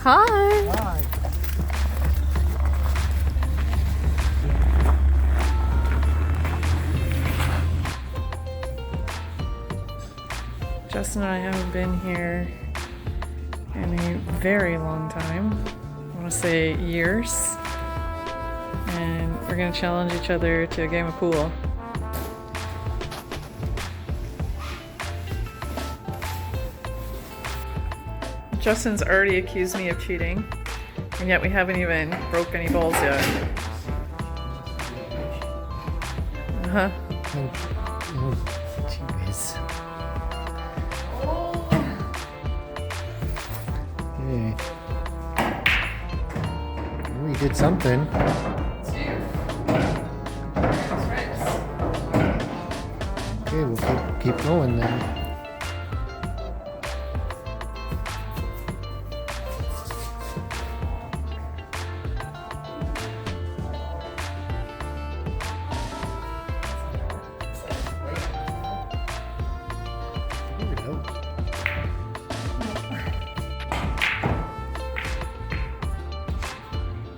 Hi. Hi. Justin and I haven't been here in a very long time. I want to say years. And we're going to challenge each other to a game of pool. Justin's already accused me of cheating, and yet we haven't even broke any balls yet. Uh-huh. Jeez. Okay. We did something. Okay, we'll keep going then.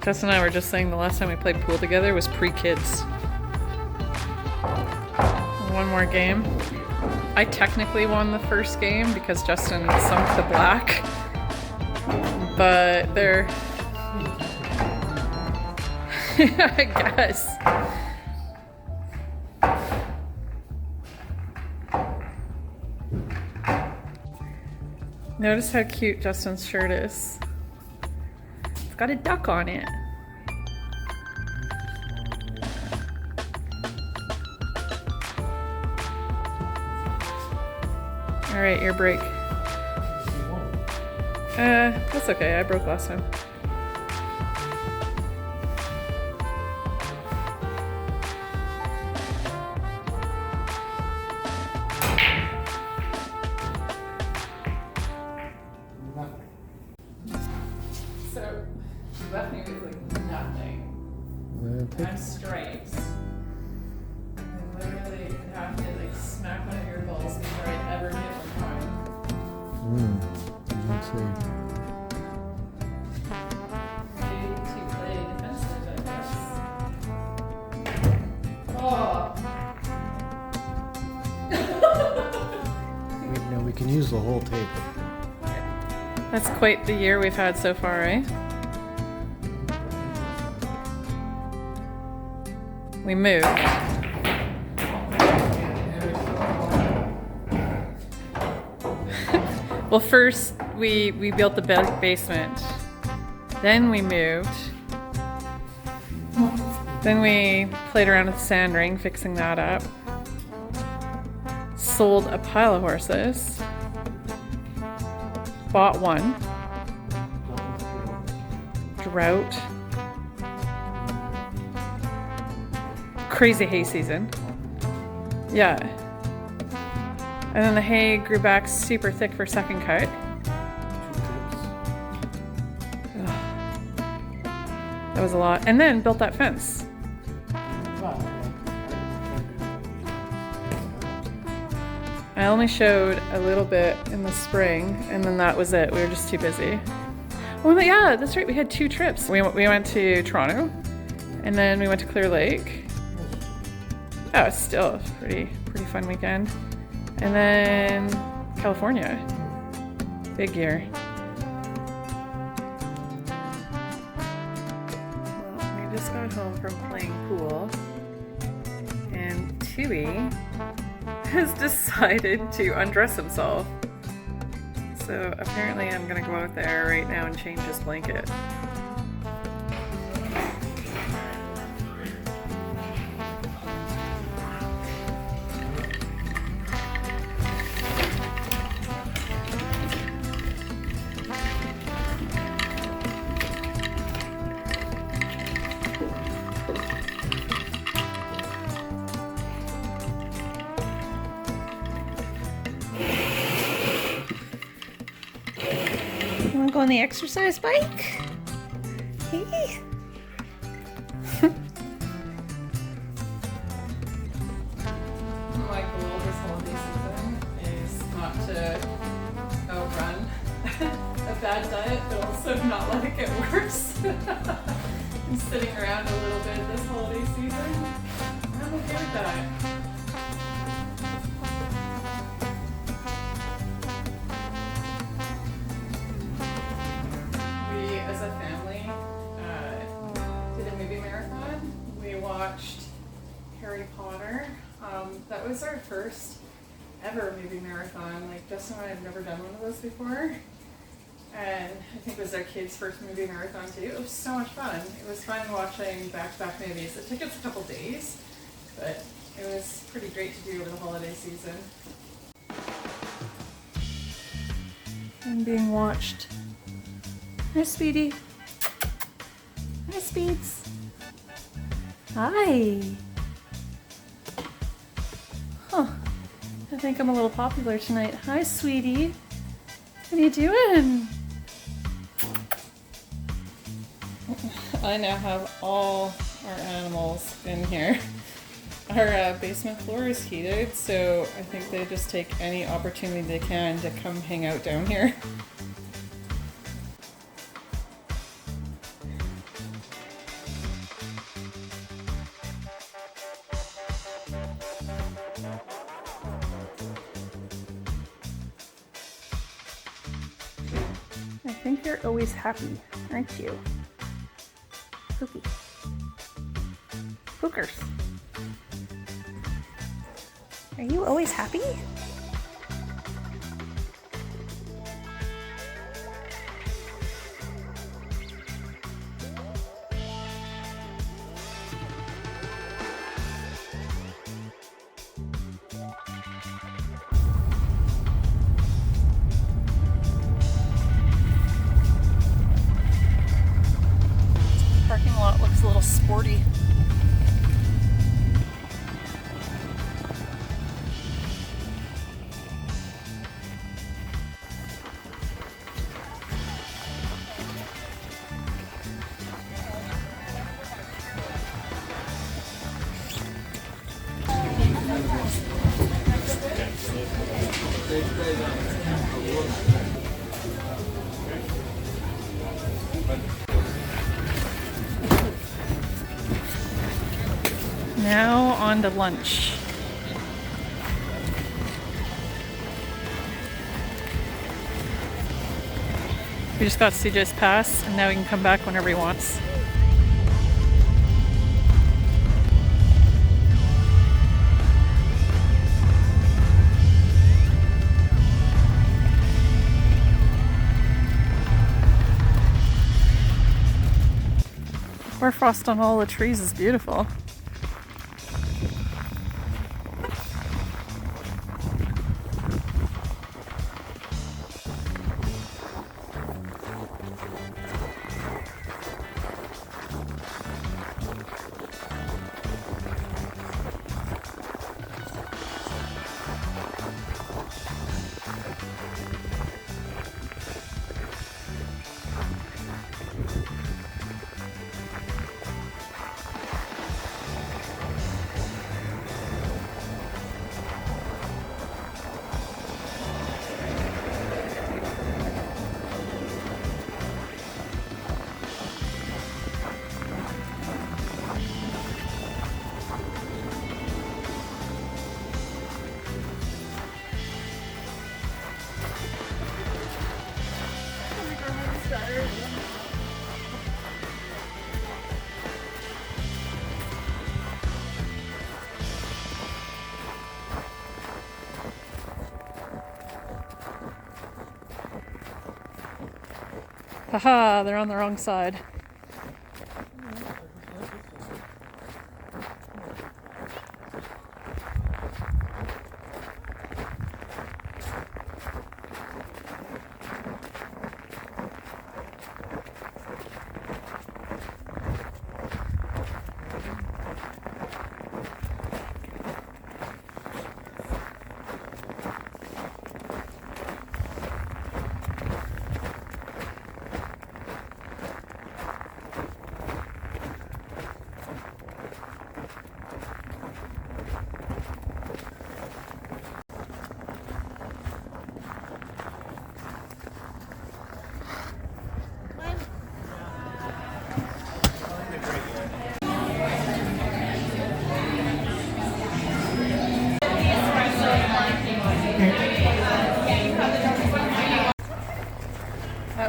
Tess and I were just saying the last time we played pool together was pre-kids. One more game. I technically won the first game because Justin sunk the black, but they're... I guess. Notice how cute Justin's shirt is. It's got a duck on it. All right, your break. That's okay. I broke last time. So, left me with like nothing. I'm stripes. I literally have to like smack one of your balls before I ever hit one. Let's see. To play defensive, I guess. Oh. We can use the whole tape. That's quite the year we've had so far, eh? We moved. Well, first we built the basement. Then we moved. Then we played around with the sand ring, fixing that up. Sold a pile of horses. Bought one. Drought. Crazy hay season. Yeah. And then the hay grew back super thick for second cut. Ugh. That was a lot. And then built that fence. I only showed a little bit in the spring, and then that was it. We were just too busy. Oh, yeah, that's right. We had 2 trips. We went to Toronto, and then we went to Clear Lake. Oh, it's still a pretty fun weekend. And then California. Big year. Well, we just got home from playing pool, and Tui has decided to undress himself. So apparently I'm gonna go out there right now and change his blanket. You wanna go on the exercise bike? Hey. My goal this holiday season is not to outrun a bad diet, but also not let it get worse. I'm sitting around a little bit this holiday season. I'm okay with that. We, as a family, did a movie marathon. We watched Harry Potter. That was our first ever movie marathon. Like, Justin and I had never done one of those before. And I think it was our kids' first movie marathon too. It was so much fun. It was fun watching back-to-back movies. It took us a couple days, but it was pretty great to do over the holiday season. I'm being watched. Hi, Speedy. Hi, Speeds. Hi. Huh. I think I'm a little popular tonight. Hi, sweetie. What are you doing? I now have all our animals in here. Our basement floor is heated, so I think they just take any opportunity they can to come hang out down here. I think you're always happy, aren't you? Pookie. Pookers. Are you always happy? Parking lot looks a little sporty. Now on to lunch. We just got CJ's pass, and now he can come back whenever he wants. Hoarfrost on all the trees is beautiful. Haha, they're on the wrong side.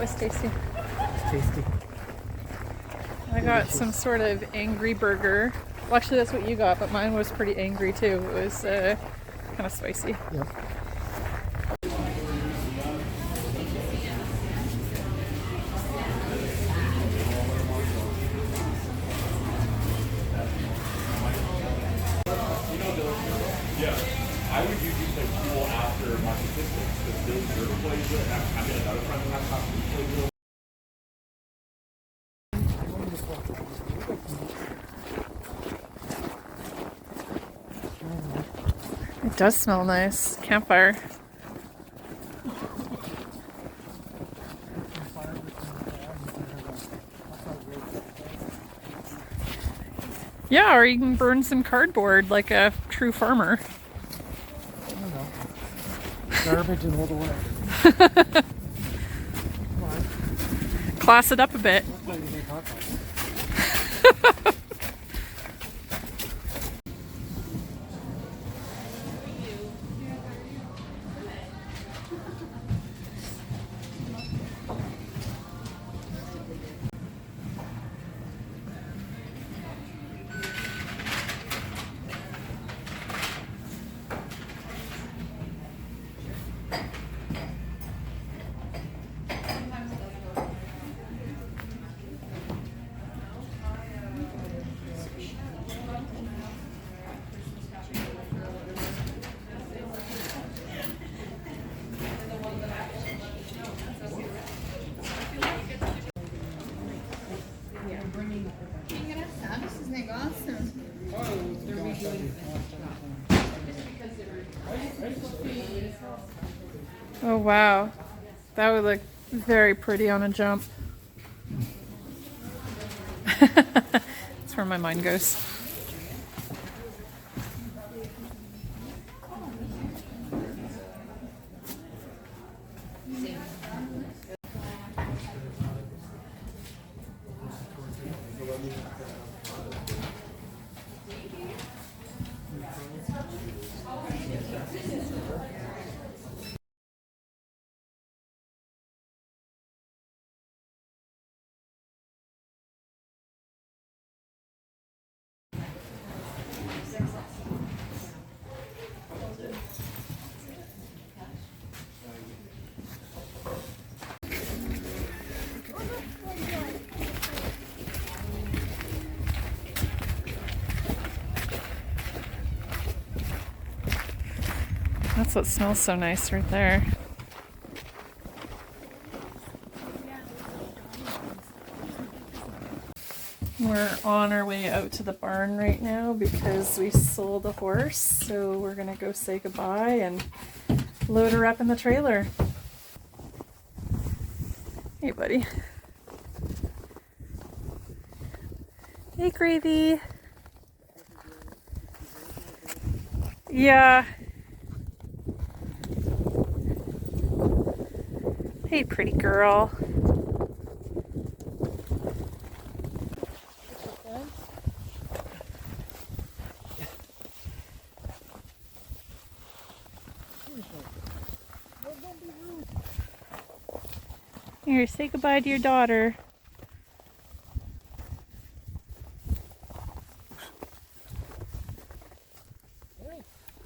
was tasty. It's tasty. I got some sort of angry burger. Well, actually, that's what you got, but mine was pretty angry too. It was kind of spicy. Yep. I would usually play pool after my statistics because Bill Zerba plays it, and I'm in another friend of mine who plays it. It does smell nice. Campfire. Yeah, or you can burn some cardboard like a true farmer. I don't know. Garbage and all the way. Class it up a bit. That's why you make hot dogs. Esses negócios. Oh wow, that would look very pretty on a jump. That's where my mind goes. That's what smells so nice right there. We're on our way out to the barn right now because we sold a horse, so we're gonna go say goodbye and load her up in the trailer. Hey, buddy. Hey, Gravy. Yeah. Hey, pretty girl. Here, say goodbye to your daughter.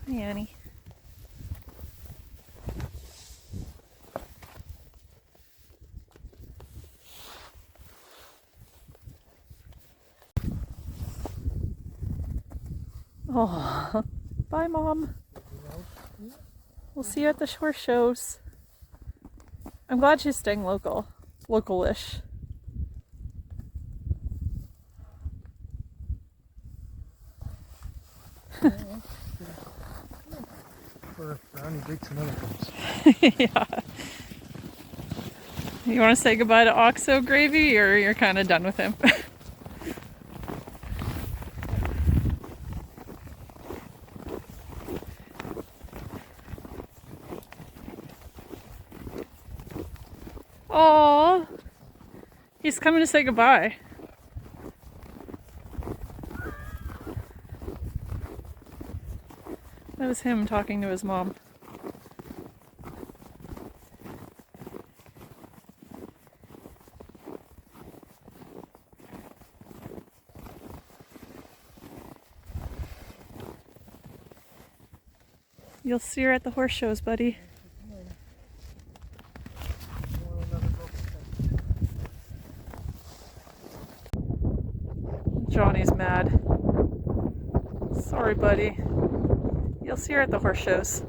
Hi, Annie. Oh, bye, Mom. We'll see you at the shore shows. I'm glad she's staying local-ish. For Brownie breaks and other things. Yeah. You want to say goodbye to Oxo, Gravy, or you're kind of done with him? Oh, he's coming to say goodbye. That was him talking to his mom. You'll see her at the horse shows, buddy. Johnny's mad. Sorry, buddy. You'll see her at the horse shows.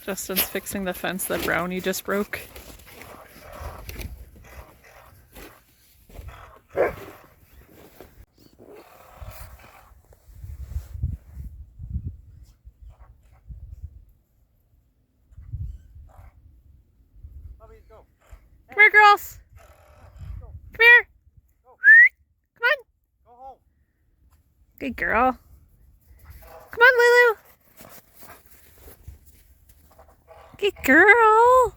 Justin's fixing the fence that Brownie just broke. Come here, girls. Come here. Come on. Go home. Good girl. Come on, Lulu. Good girl.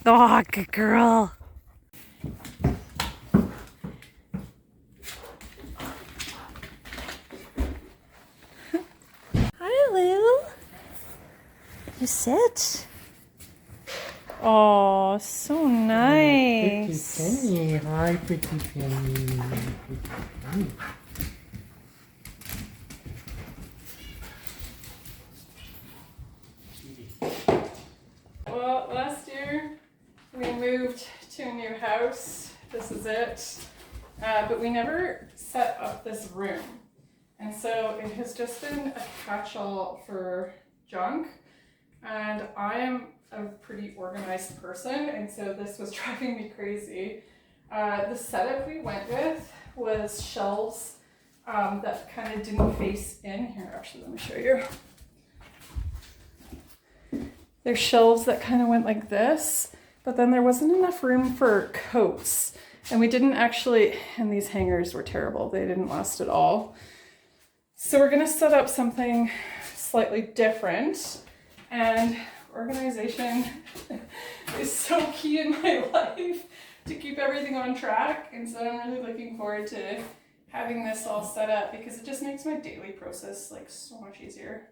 Oh, good girl. Hi, Lulu. You sit. Oh, so nice. Pretty Penny. Hi, Pretty Penny. Pretty Penny. Well, last year we moved to a new house. This is it. But we never set up this room. And so it has just been a catch-all for junk. And I am a pretty organized person, and so this was driving me crazy. The setup we went with was shelves that kind of didn't face in. Here, actually, let me show you. There's shelves that kind of went like this, but then there wasn't enough room for coats. And we didn't actually, and these hangers were terrible. They didn't last at all. So we're gonna set up something slightly different. And organization is so key in my life to keep everything on track. And so I'm really looking forward to having this all set up because it just makes my daily process like so much easier.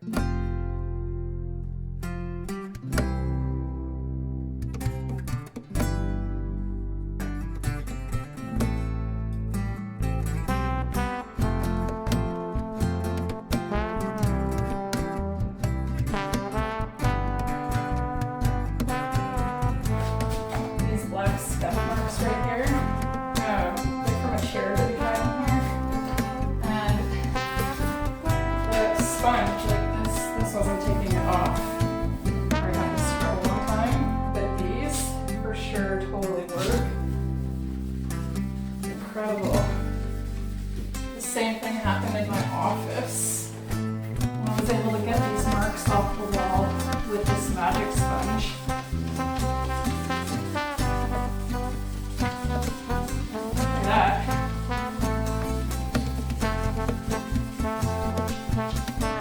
Incredible. The same thing happened in my office. I was able to get these marks off the wall with this magic sponge. Look at that.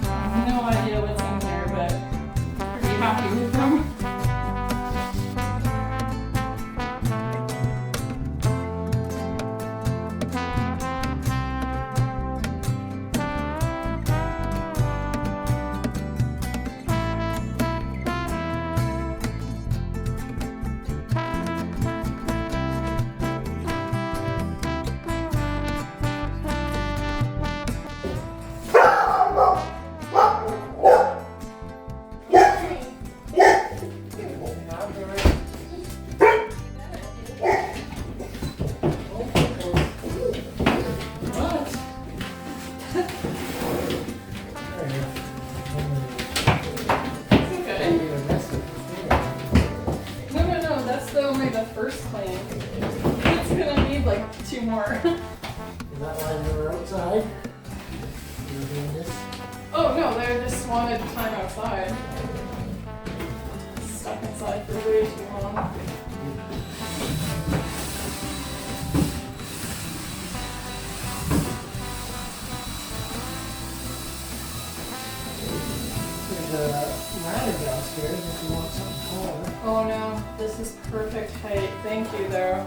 I have no idea what's in here, but pretty happy with them. The first clean. It's gonna need like 2 more. Is that why you were outside? You were doing this? Oh no, they just wanted time outside. Stuck inside for way too long. There's a ladder downstairs if you want something taller. Oh no, this is perfect height. Thank you though.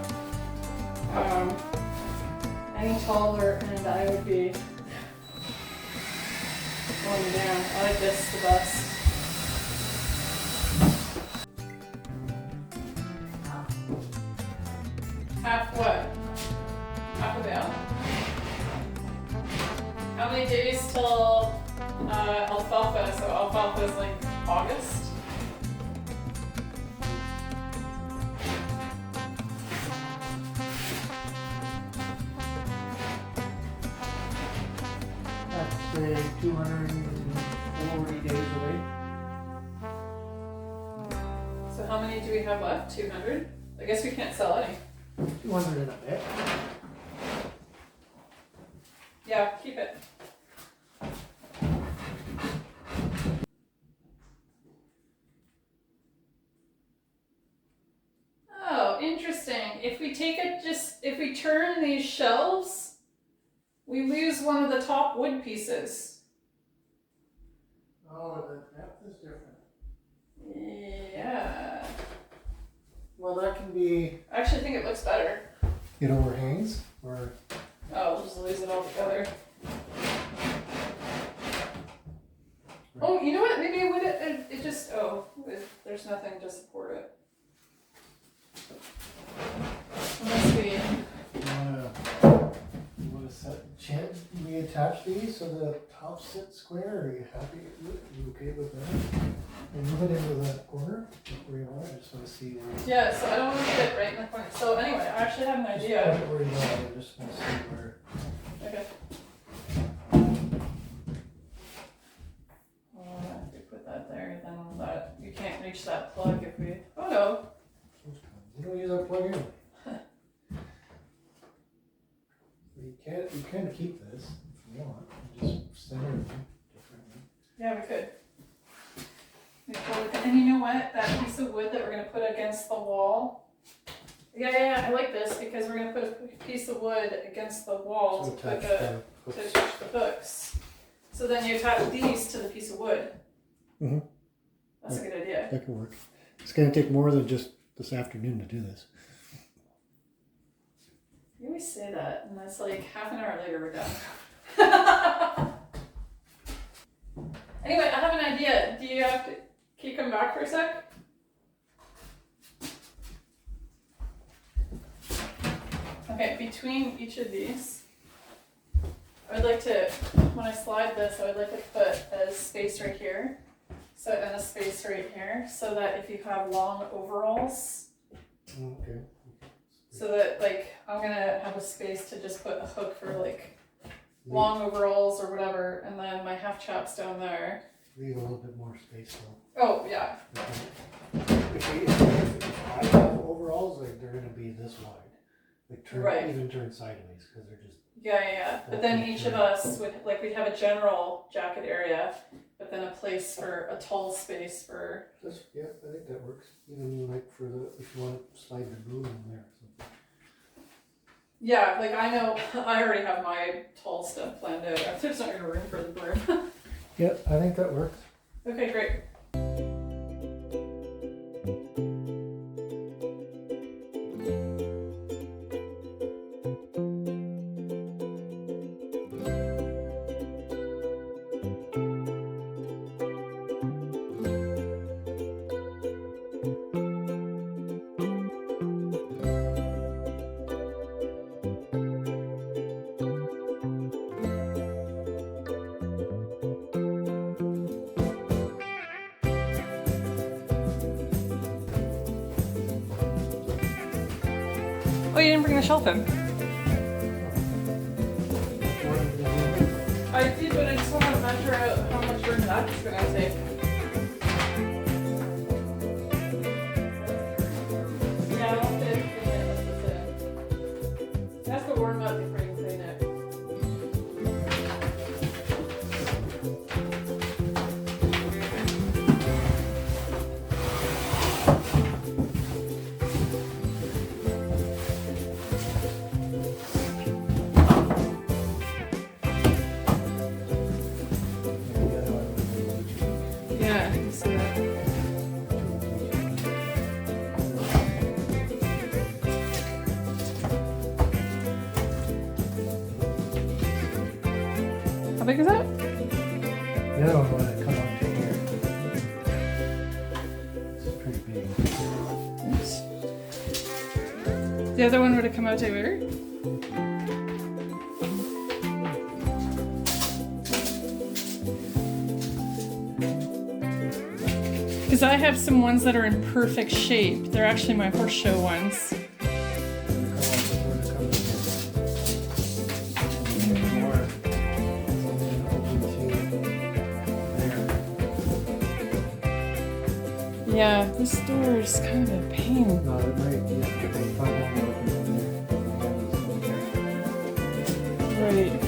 Any taller and I would be going down. I like this the best. Half what? Half a bale? How many days till I'll August. That's say 240 days away. So how many do we have left? 200? I guess we can't sell any. 200 and a bit. Yeah, keep it. Oh, interesting. If we take it if we turn these shelves, we lose one of the top wood pieces. Oh, the depth is different. Yeah. Well, that can be. I actually think it looks better. It overhangs, or Oh, we'll just lose it all together. Oh, you know what? Maybe it just, there's nothing to support it. Unless we, you want to reattach these so the top sits square. Are you happy? Are you okay with that? And move it into the corner where you want it. I just want to see where. yeah, so I don't want to put it right in the corner. So anyway, I actually have an idea. Just put it where you want it. I just want to see where. Okay. If we put that there, then you can't reach that plug if we, oh no. You don't use that plug in. You can keep this if you want. You just center it differently. Yeah, we could. And you know what? That piece of wood that we're going to put against the wall. Yeah, I like this because we're going to put a piece of wood against the wall So to put attach to attach the hooks. So then you attach these to the piece of wood. Mm-hmm. That's a good idea. That could work. It's going to take more than just this afternoon to do this. You always say that, and that's like half an hour later we're done. Anyway, I have an idea. Can you come back for a sec? Okay, between each of these, I would like to, when I slide this, I would like to put a space right here. So, and a space right here, so that if you have long overalls, Okay. so that like, I'm gonna have a space to just put a hook for like long overalls or whatever, and then my half chaps down there. Leave a little bit more space though. Oh, yeah. If I have overalls, like they're going to be this wide. Like even turn sideways because they're just. Yeah. But then each of us would, like, we'd have a general jacket area, but then a place for a tall space for. Yeah, I think that works. Even like for if you want to slide the broom in there. So. Yeah, like I know, I already have my tall stuff planned out. There's not even room for the broom. Yeah, I think that works. Okay, great. Oh, you didn't bring the shelf in? I did, but I just want to measure out how much room that's going to take. Yeah, I'll fit it. That's the warm up before you clean it. Yeah, I can see that. How big is that? The other one when it come up to here. It's pretty big. Oops. The other one would have come out to where? Because I have some ones that are in perfect shape. They're actually my horse show ones. Yeah, this door is kind of a pain. No, it might be Right. Right.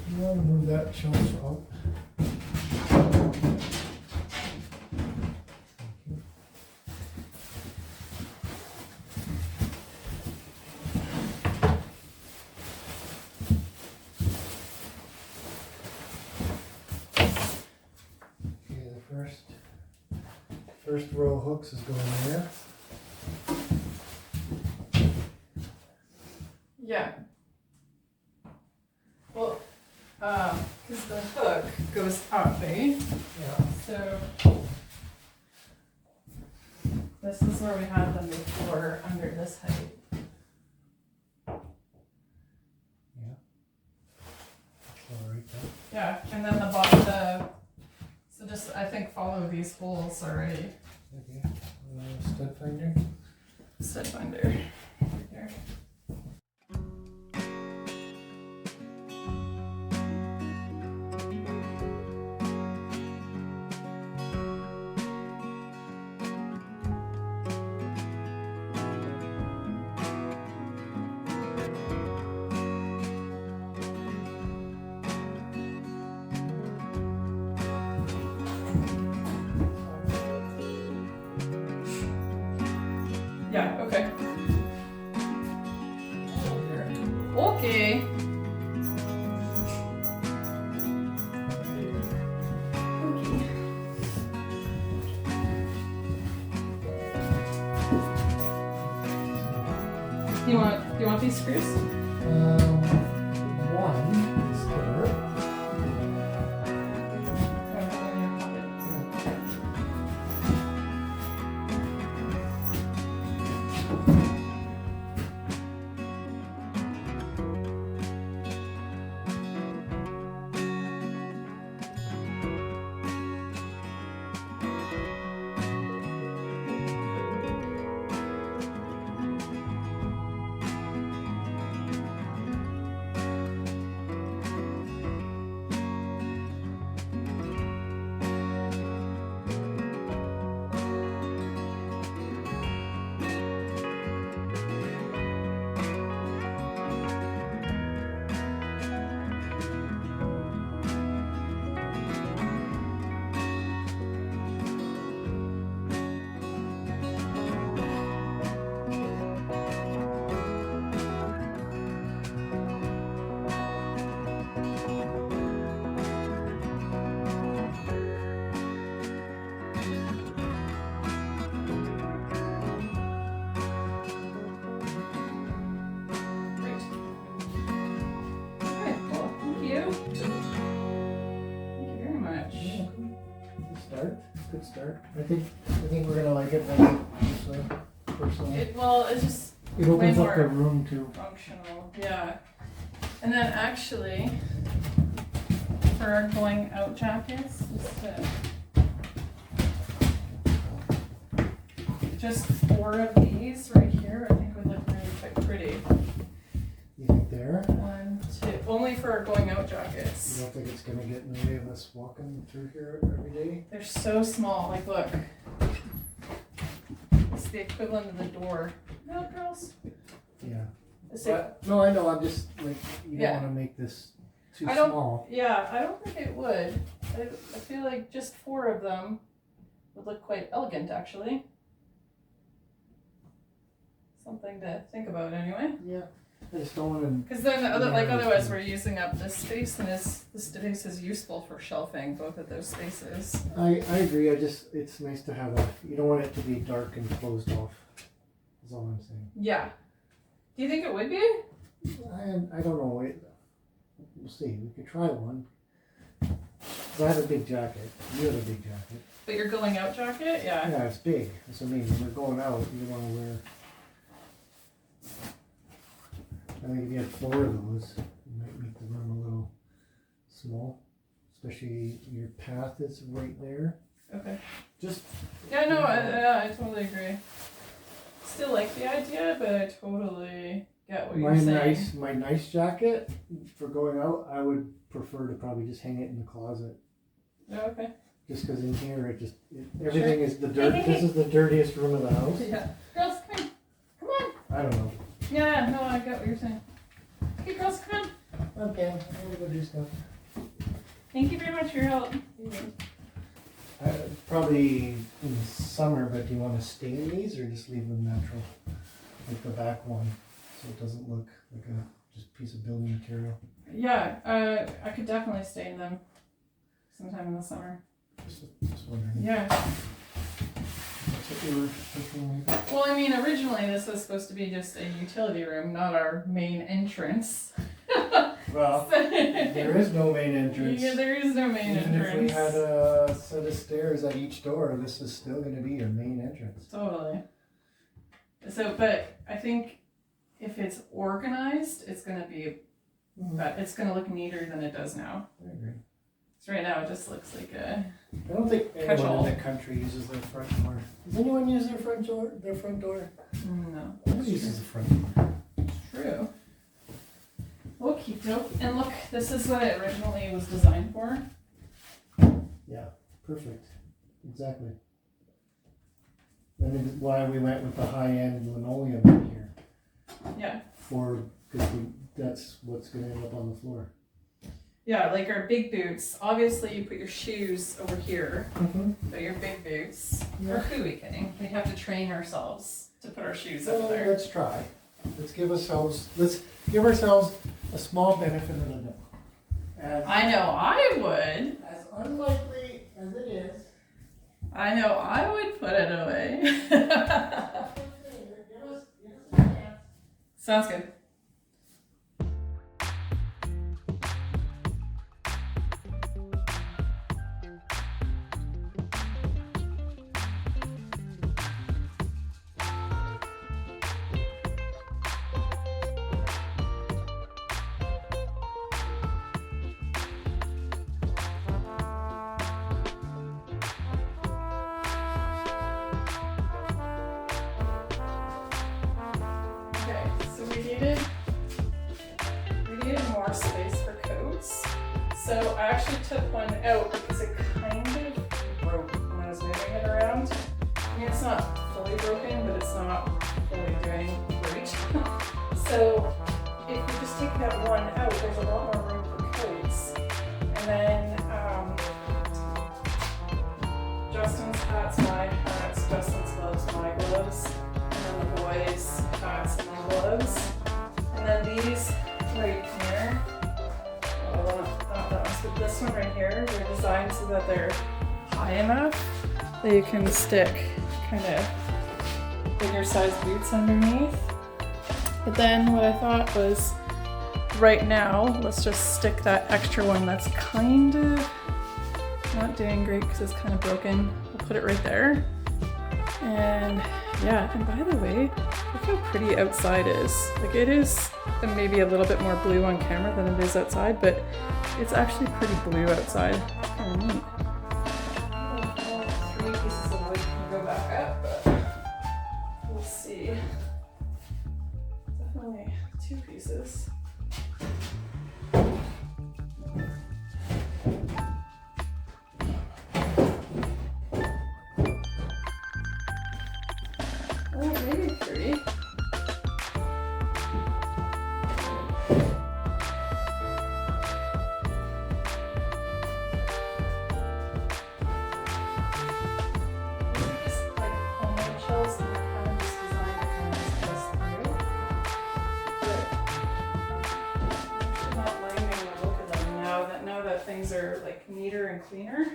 You want to move that shelf up? Okay, the first row of hooks is going there. Yeah. Well, because the hook goes up, eh? Yeah. So this is where we had them before, under this height. Yeah. All right then. Yeah, and then so just, I think, follow these holes already. Okay. Stud finder. Stud finder. Right there. Yeah, okay. Okay. Do you want these screws? One is there. Good start. I think we're gonna like it better this way, personally. It's just It opens way up the more room too. functional. Yeah. And then actually, for our going out jackets, just 4 of these right here, I think would look really quite pretty. You think there? 1, 2, only for our going out You jackets. don't think it's gonna get in the way of us walking through here every day? They're so small. Like, look. It's the equivalent of the door. No, girls. Yeah. It's like, No, I know. I'm just like, you Yeah. don't want to make this too I don't- small. yeah, I don't think it would. I feel like just 4 of them would look quite elegant, actually. Something to think about, anyway. Yeah. I just don't want to. Because then Yeah, otherwise it's- we're using up this space, and this space is useful for shelving both of those spaces. I agree. It's nice to have you don't want it to be dark and closed off. That's all I'm saying. Yeah. Do you think it would be? I don't know. We'll see. We could try one. 'Cause I have a big jacket. You have a big jacket. But your going out jacket? Yeah. Yeah, it's big. That's what I mean. When we're going out, you want to wear. I think if you had 4 of those, you might make the room a little small. Especially your path is right there. Okay. Just. Yeah, no, I totally agree. Still like the idea, but I totally get what you're saying. My nice jacket for going out, I would prefer to probably just hang it in the closet. Oh, okay. Just because in here everything is the dirt. This is the dirtiest room of the house. Yeah. Girls, come on. Come on. I don't know. Yeah, no, I get what you're saying. Okay, girls, come on. Okay, I'm gonna go do stuff. Thank you very much for your help. Probably in the summer, but do you want to stain these or just leave them natural? Like the back one, so it doesn't look like a just piece of building material. Yeah, I could definitely stain them sometime in the summer. Just wondering. Yeah. That's what you were thinking. Well, I mean, originally this was supposed to be just a utility room, not our main entrance. Well, there is no main entrance. Yeah, there is no main Even entrance. if we had a set of stairs at each door, this is still going to be your main entrance. Totally. So, but I think if it's organized, it's gonna be, it's gonna look neater than it does now. I agree. So right now it just looks like a. I don't think anyone Catch-all. in the country uses their front door. Does anyone use their front door? No. Nobody uses the front door. True. Okie doke. And look, this is what it originally was designed for. Yeah, perfect. Exactly. That is why we went with the high-end linoleum in here. Yeah. Because that's what's going to end up on the floor. Yeah, like our big boots. Obviously, you put your shoes over here, but your big boots. Yeah. Or who are we kidding? We have to train ourselves to put our shoes So over there. let's try. Let's give ourselves a small benefit of the doubt. I know I would. As unlikely as it is. I know I would put it away. Give us a chance. Sounds good. Okay, so we needed more space for coats. So I actually took one out because it kind of broke when I was moving it around. I mean, it's not fully broken, but it's not fully doing great. So if we just take that one out, there's a lot more room for coats. And then Justin's hats, my hats, Justin's gloves, my gloves. And then the boys' hats and my gloves. And then these right here, well, not that one, but this one right here, they're designed so that they're high enough that you can stick kind of bigger size boots underneath. But then what I thought was, right now, let's just stick that extra one that's kind of not doing great because it's kind of broken. We'll put it right there. And yeah, and by the way, look how pretty outside is. Like it is maybe a little bit more blue on camera than it is outside, but it's actually pretty blue outside. It's kind of neat. 3 pieces of wood can go back up, but we'll see. Definitely 2 pieces. Oh, maybe 3. and cleaner.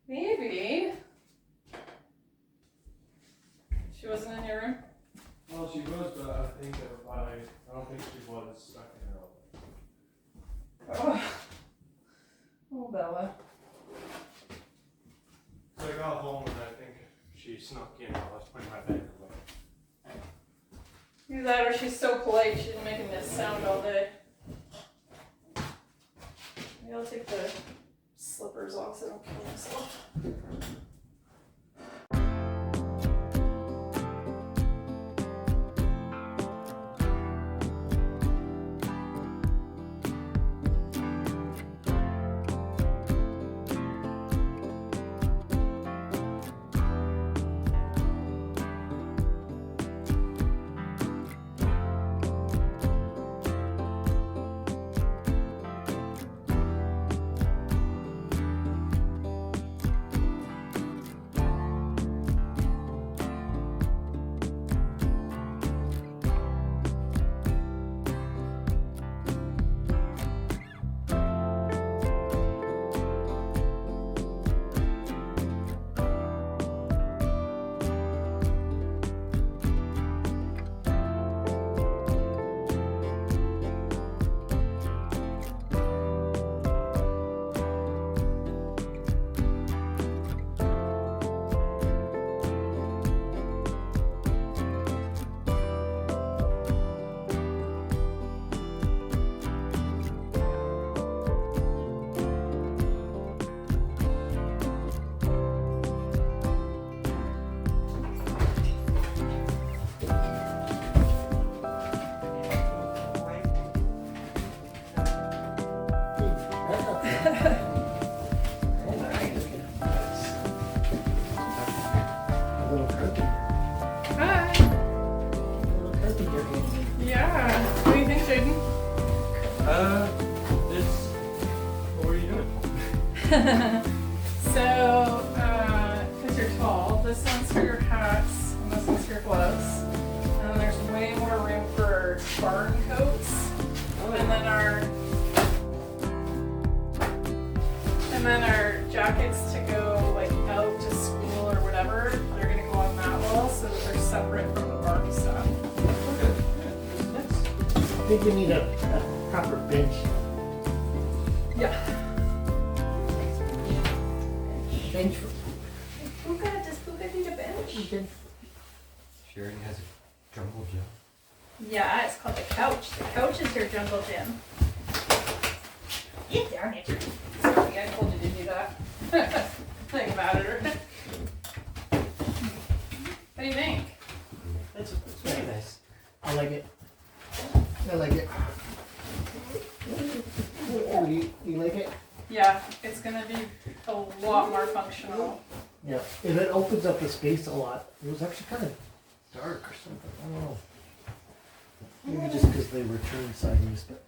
Maybe. She wasn't in your room? Well, she was, but I think I don't think she was stuck in her oven. Oh. Oh, Bella. So I got home and I think she snuck in while I was putting my bed away. Either that or she's so polite she didn't make a miss sound all day. Maybe I'll take the slippers off so I don't kill myself. So, because you're tall, this one's for your hats, and this one's for your gloves. And then there's way more room for barn coats. And then our jackets to go like out to school or whatever, they're gonna go on that wall so that they're separate from the barn stuff. I think you need a proper bench. Yeah. Bench. Does Puka need a bench? She already has a jungle gym. Yeah, it's called the couch. The couch is your jungle gym. Get down here. Sorry, I told you to do that. Think about it. What do you think? It's Very nice. I like it. I like it. You like it? Yeah, it's gonna be a lot more functional. Yeah. If it opens up the space a lot. It was actually kind of dark or something. I don't know. Maybe just because they were turned sideways, but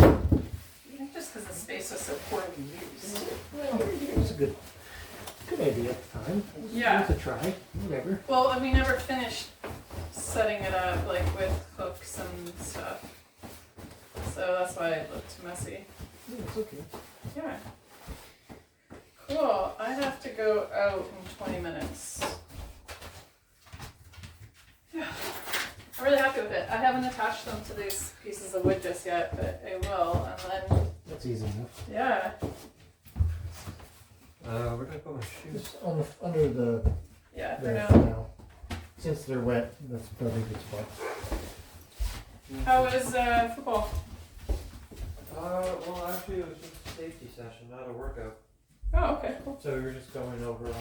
I think just because the space was so poorly used. well, it was a good idea at the time. Yeah. It was a try. Whatever. Well, and we never finished setting it up like with hooks and stuff. So that's why it looked messy. Yeah, it's okay. Yeah. Cool. I have to go out in 20 minutes. Yeah. I'm really happy with it. I haven't attached them to these pieces of wood just yet, but I will. And then, That's easy enough. yeah. Where did I put my shoes? Just on the, under the Yeah, for there now. for now. Since they're wet, that's probably a good spot. How was football? Well, actually, it was just a safety session, not a workout. Oh, okay, cool. So we were just going over all.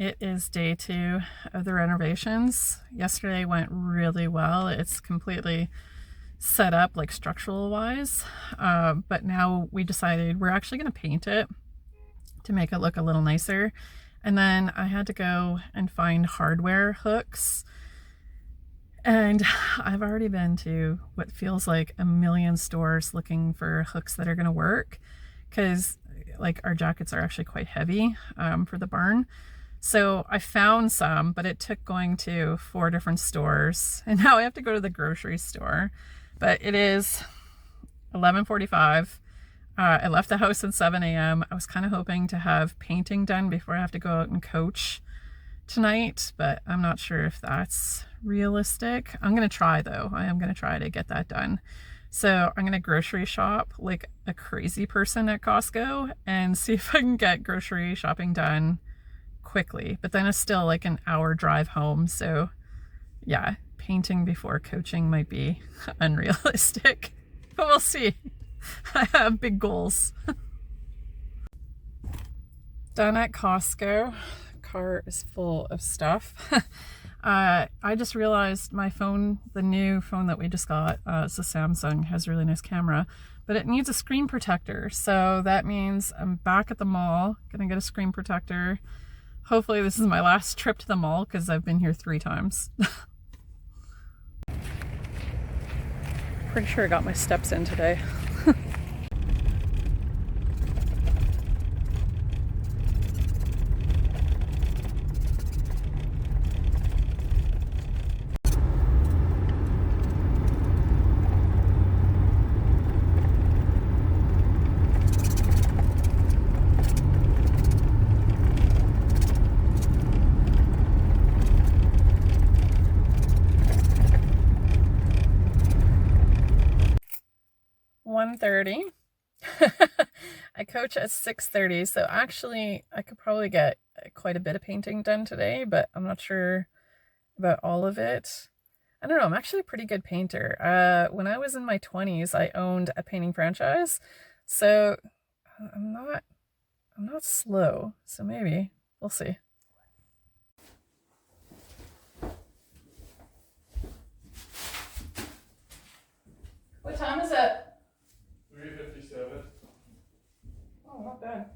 It is day 2 of the renovations. Yesterday went really well. It's completely set up like structural wise, but now we decided we're actually going to paint it to make it look a little nicer. And then I had to go and find hardware hooks, and I've already been to what feels like a million stores looking for hooks that are going to work, because like our jackets are actually quite heavy for the barn. So I found some, but it took going to 4 different stores, and now I have to go to the grocery store. But it is 11:45. I left the house at 7 a.m. I was kind of hoping to have painting done before I have to go out and coach tonight, but I'm not sure if that's realistic. I'm going to try though. I am going to try to get that done. So I'm going to grocery shop like a crazy person at Costco and see if I can get grocery shopping done quickly. But then it's still like an hour drive home. So yeah, painting before coaching might be unrealistic, but we'll see. I have big goals. Done at Costco. Car is full of stuff. I just realized my phone, the new phone that we just got, it's a Samsung, has a really nice camera, but it needs a screen protector. So that means I'm back at the mall, gonna get a screen protector. Hopefully this is my last trip to the mall because I've been here 3 times. Pretty sure I got my steps in today. I coach at 6:30, so actually I could probably get quite a bit of painting done today, but I'm not sure about all of it. I don't know, I'm actually a pretty good painter. When I was in my 20s, I owned a painting franchise, so I'm not slow, so maybe we'll see. What time is it? 3:57. Oh, not bad.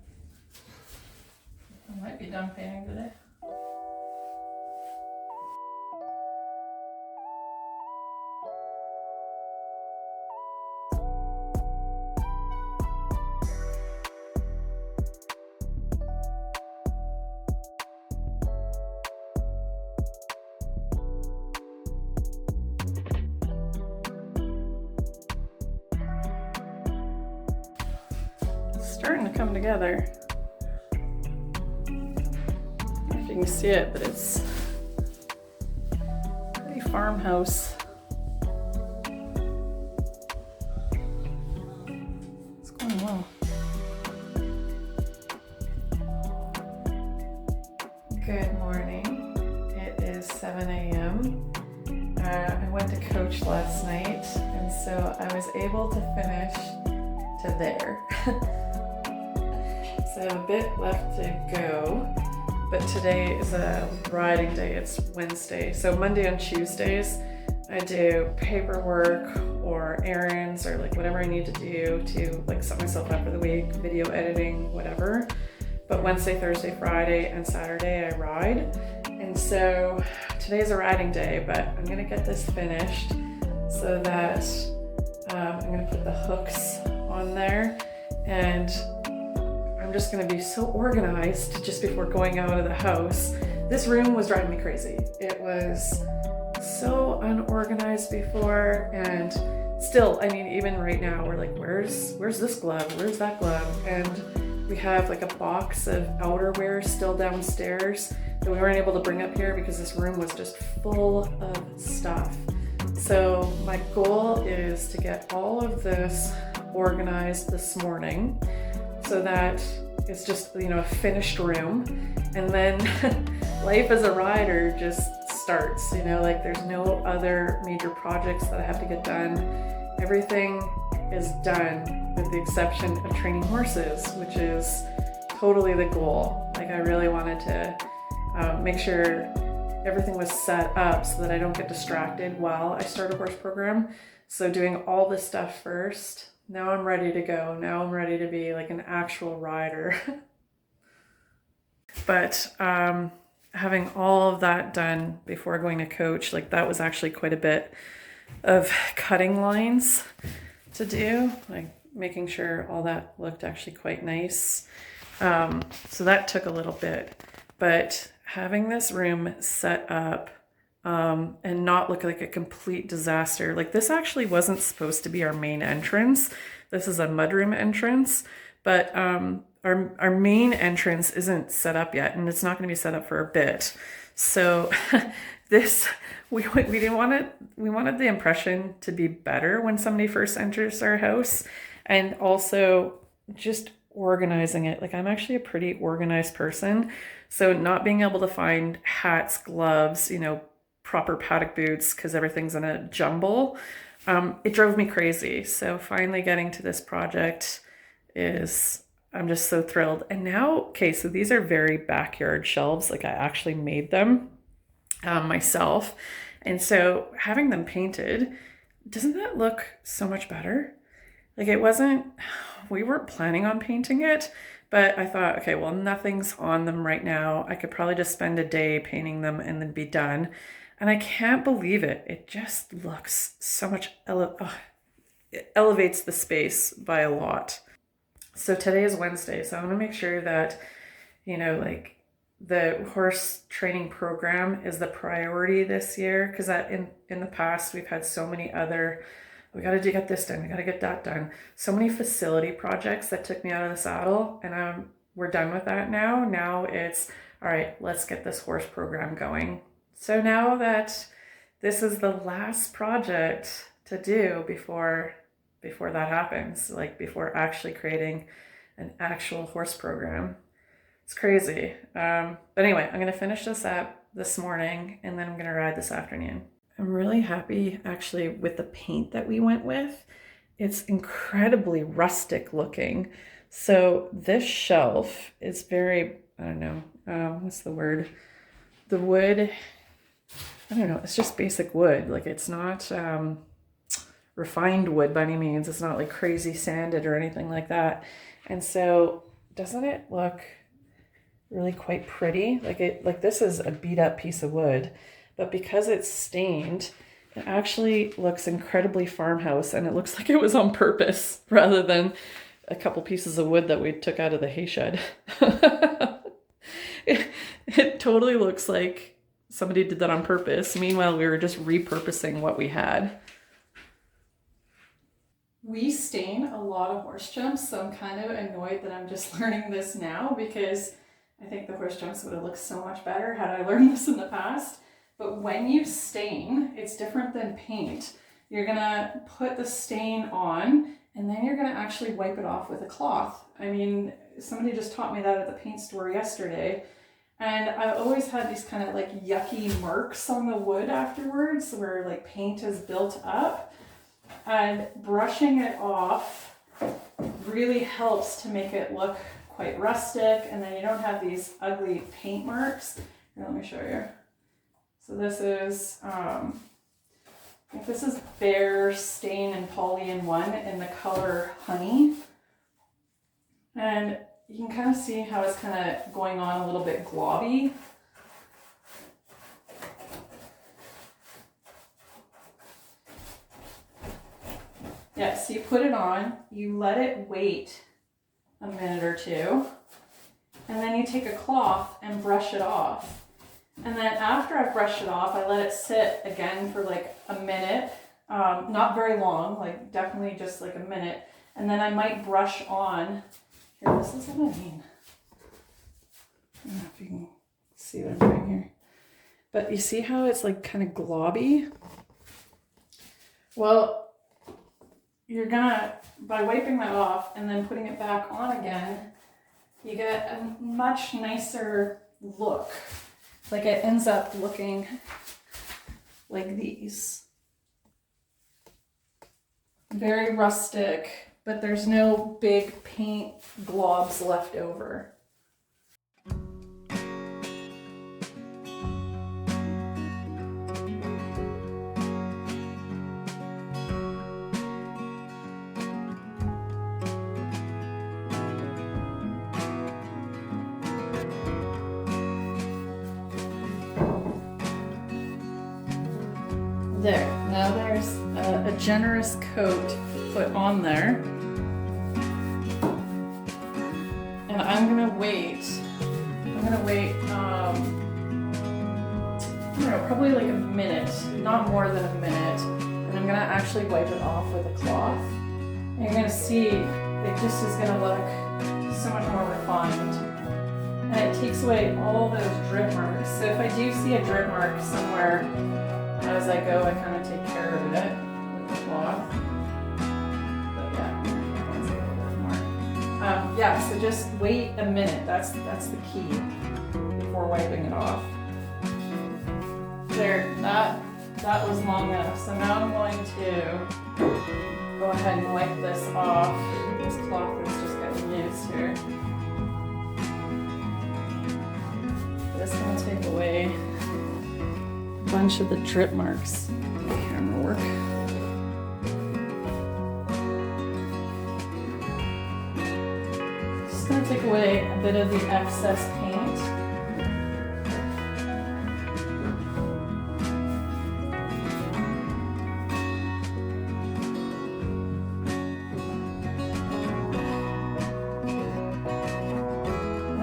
I might be done painting today. Starting to come together. I don't know if you can see it, but it's pretty farmhouse. It's going well. Good morning. It is 7 a.m. I went to coach last night, and so I was able to finish to there. So a bit left to go, but today is a riding day. It's Wednesday. So Monday and Tuesdays, I do paperwork or errands or like whatever I need to do to like set myself up for the week, video editing, whatever. But Wednesday, Thursday, Friday, and Saturday I ride. And so today's a riding day, but I'm gonna get this finished so that I'm gonna put the hooks on there, and I'm just gonna be so organized just before going out of the house. This room was driving me crazy. It was so unorganized before, and still, I mean, even right now, we're like, where's this glove? Where's that glove? And we have like a box of outerwear still downstairs that we weren't able to bring up here because this room was just full of stuff. So my goal is to get all of this organized this morning so that it's just, you know, a finished room, and then life as a rider just starts, you know, like there's no other major projects that I have to get done. Everything is done with the exception of training horses, which is totally the goal. Like I really wanted to make sure everything was set up so that I don't get distracted while I start a horse program. So doing all this stuff first, now I'm ready to go. Now I'm ready to be like an actual rider. But having all of that done before going to coach, like that was actually quite a bit of cutting lines to do, like making sure all that looked actually quite nice. So that took a little bit, but having this room set up and not look like a complete disaster. Like this actually wasn't supposed to be our main entrance. This is a mudroom entrance, but our main entrance isn't set up yet, and it's not going to be set up for a bit. So this, we didn't want it. We wanted the impression to be better when somebody first enters our house, and also just organizing it. Like I'm actually a pretty organized person, so not being able to find hats, gloves, you know, proper paddock boots because everything's in a jumble, it drove me crazy. So finally getting to this project is, I'm just so thrilled. And now, okay, so these are very backyard shelves. Like I actually made them myself. And so having them painted, doesn't that look so much better? Like it wasn't, we weren't planning on painting it, but I thought, okay, well, nothing's on them right now. I could probably just spend a day painting them and then be done. And I can't believe it. It just looks so much, it elevates the space by a lot. So today is Wednesday, so I want to make sure that, you know, like the horse training program is the priority this year, because in the past we've had so many other, we got to get this done, we got to get that done. So many facility projects that took me out of the saddle, and we're done with that now. Now it's, all right, let's get this horse program going. So now that this is the last project to do before that happens, like before actually creating an actual horse program. It's crazy. But anyway, I'm going to finish this up this morning and then I'm going to ride this afternoon. I'm really happy actually with the paint that we went with. It's incredibly rustic looking. So this shelf is very, I don't know, what's the word? The wood, I don't know, it's just basic wood. Like it's not refined wood by any means. It's not like crazy sanded or anything like that. And so doesn't it look really quite pretty? Like this is a beat up piece of wood, but because it's stained, it actually looks incredibly farmhouse, and it looks like it was on purpose rather than a couple pieces of wood that we took out of the hay shed. It totally looks like somebody did that on purpose. Meanwhile, we were just repurposing what we had. We stain a lot of horse jumps, so I'm kind of annoyed that I'm just learning this now, because I think the horse jumps would have looked so much better had I learned this in the past. But when you stain, it's different than paint. You're gonna put the stain on, and then you're gonna actually wipe it off with a cloth. I mean, somebody just taught me that at the paint store yesterday. And I've always had these kind of like yucky marks on the wood afterwards where like paint is built up, and brushing it off really helps to make it look quite rustic, and then you don't have these ugly paint marks. Here, let me show you. So this is, I think this is Bear Stain and Poly in One in the color Honey. And you can kind of see how it's kind of going on a little bit globby. Yeah, so you put it on, you let it wait a minute or two, and then you take a cloth and brush it off. And then after I've brushed it off, I let it sit again for like a minute, not very long, like definitely just like a minute. And then I might brush on. Here, this is what I mean. I don't know if you can see what I'm doing here. But you see how it's like kind of globby? Well, you're gonna, by wiping that off and then putting it back on again, you get a much nicer look. Like it ends up looking like these. Very rustic, but there's no big paint globs left over. there's a generous coat put on there. And I'm gonna wait, I don't know, probably like a minute, not more than a minute. And I'm gonna actually wipe it off with a cloth. And you're gonna see it just is gonna look so much more refined. And it takes away all those drip marks. So if I do see a drip mark somewhere as I go, I kind of take care of it with the cloth. But yeah, I want to say a little bit more. Yeah, so just wait a minute. That's the key before wiping it off. There, that was long enough. So now I'm going to go ahead and wipe this off. This cloth is just getting used here. This will take away a bunch of the drip marks in the camera work. Just gonna take away a bit of the excess paint.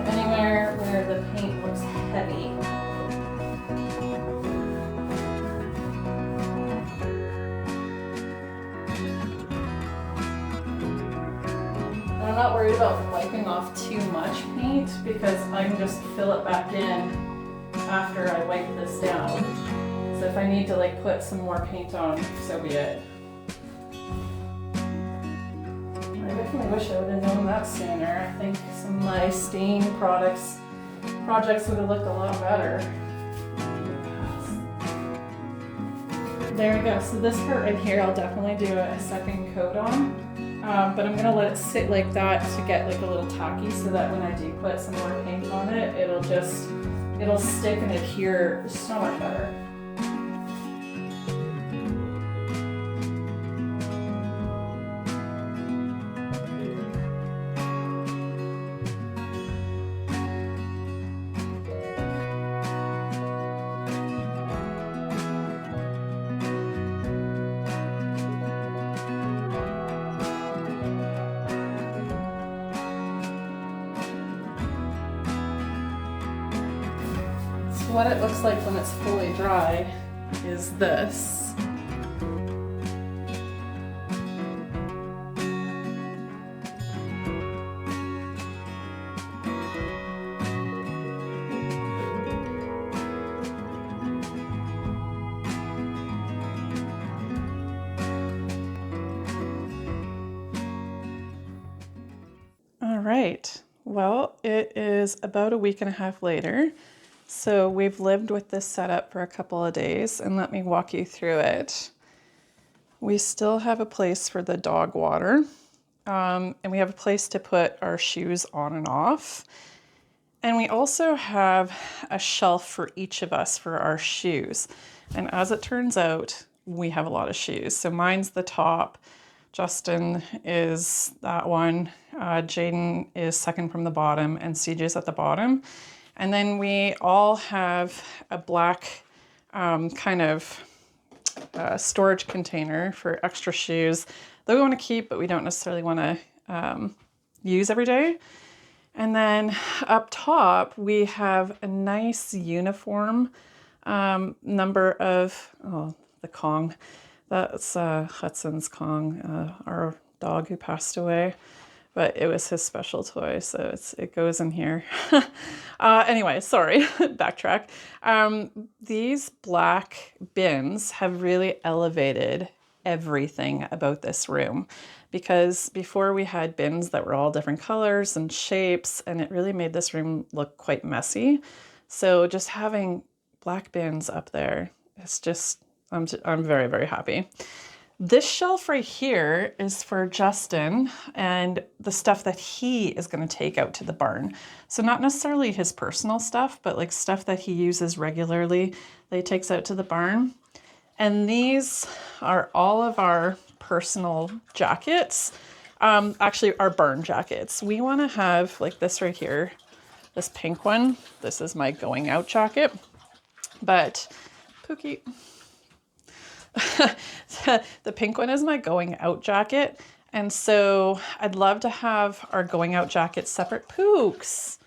Anywhere where the paint looks heavy. I'm not worried about wiping off too much paint because I can just fill it back in after I wipe this down. So if I need to like put some more paint on, so be it. I definitely wish I would have known that sooner. I think some of my stain projects would have looked a lot better. There we go. So this part right here, I'll definitely do a second coat on. But I'm gonna let it sit like that to get like a little tacky so that when I do put some more paint on it, it'll stick and adhere so much better. What it looks like when it's fully dry is this. All right, well, it is about a week and a half later. So we've lived with this setup for a couple of days, and let me walk you through it. We still have a place for the dog water, and we have a place to put our shoes on and off. And we also have a shelf for each of us for our shoes. And as it turns out, we have a lot of shoes. So mine's the top, Justin is that one, Jaden is second from the bottom, and CJ's at the bottom. And then we all have a black storage container for extra shoes that we want to keep, but we don't necessarily want to use every day. And then up top, we have a nice uniform number of, the Kong. That's Hudson's Kong, our dog who passed away. But it was his special toy, so it goes in here. Anyway, sorry, backtrack. These black bins have really elevated everything about this room, because before we had bins that were all different colors and shapes, and it really made this room look quite messy. So just having black bins up there, it's just, I'm very, very happy. This shelf right here is for Justin and the stuff that he is going to take out to the barn. So not necessarily his personal stuff, but like stuff that he uses regularly that he takes out to the barn. And these are all of our personal jackets, actually our barn jackets. We want to have like this right here, this pink one. This is my going out jacket, but Pookie. The pink one is my going out jacket. And so I'd love to have our going out jacket separate. Pooks.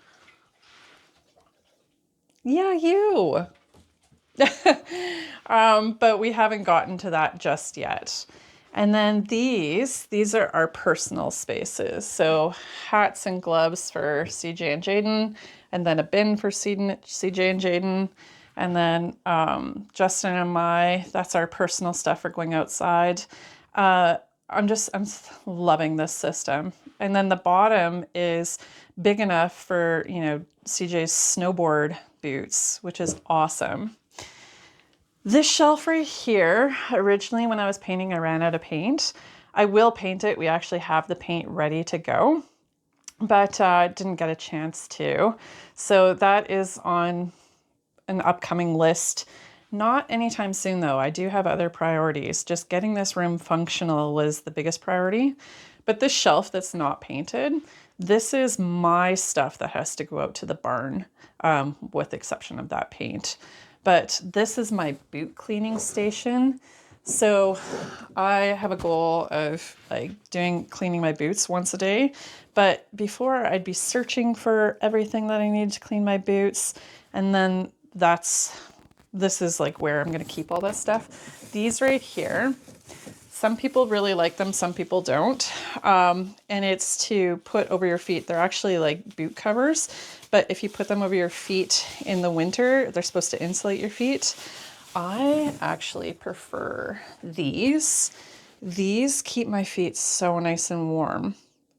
Yeah, you. But we haven't gotten to that just yet. And then these are our personal spaces. So hats and gloves for CJ and Jaden, and then a bin for CJ and Jaden. And then Justin and that's our personal stuff for going outside. I'm loving this system. And then the bottom is big enough for, CJ's snowboard boots, which is awesome. This shelf right here, originally when I was painting, I ran out of paint. I will paint it. We actually have the paint ready to go, but didn't get a chance to. So that is on an upcoming list. Not anytime soon though. I do have other priorities. Just getting this room functional was the biggest priority. But this shelf that's not painted, this is my stuff that has to go out to the barn, with the exception of that paint. But this is my boot cleaning station. So I have a goal of cleaning my boots once a day. But before I'd be searching for everything that I need to clean my boots. And then this is like where I'm going to keep all that stuff. These right here, some people really like them, some people don't. And it's to put over your feet. They're actually like boot covers, but if you put them over your feet in the winter, they're supposed to insulate your feet. I actually prefer these. These keep my feet so nice and warm.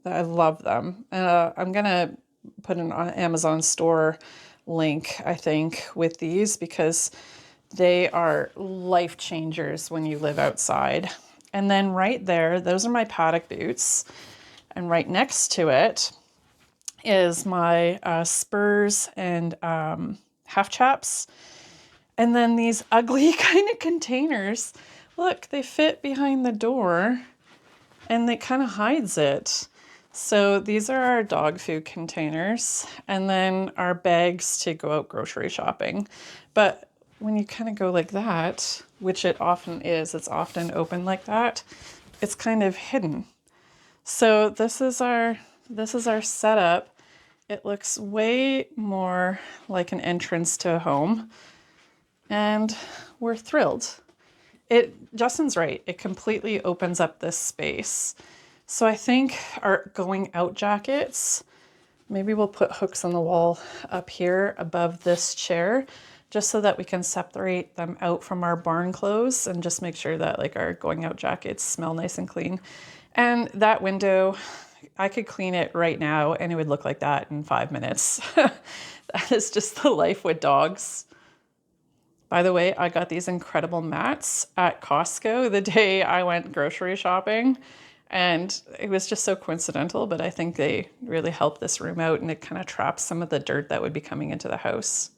I love them. I'm going to put an Amazon store link, I think, with these because they are life changers when you live outside. And then right there, those are my paddock boots. And right next to it is my spurs and half chaps. And then these ugly kind of containers. Look, they fit behind the door and it kind of hides it. So these are our dog food containers and then our bags to go out grocery shopping. But when you kind of go like that, which it often is, it's often open like that, it's kind of hidden. So this is our setup. It looks way more like an entrance to a home and we're thrilled. Justin's right, it completely opens up this space. So I think our going out jackets, maybe we'll put hooks on the wall up here above this chair, just so that we can separate them out from our barn clothes and just make sure that like our going out jackets smell nice and clean. And that window, I could clean it right now and it would look like that in 5 minutes. That is just the life with dogs. By the way, I got these incredible mats at Costco the day I went grocery shopping. And it was just so coincidental, but I think they really helped this room out and it kind of traps some of the dirt that would be coming into the house.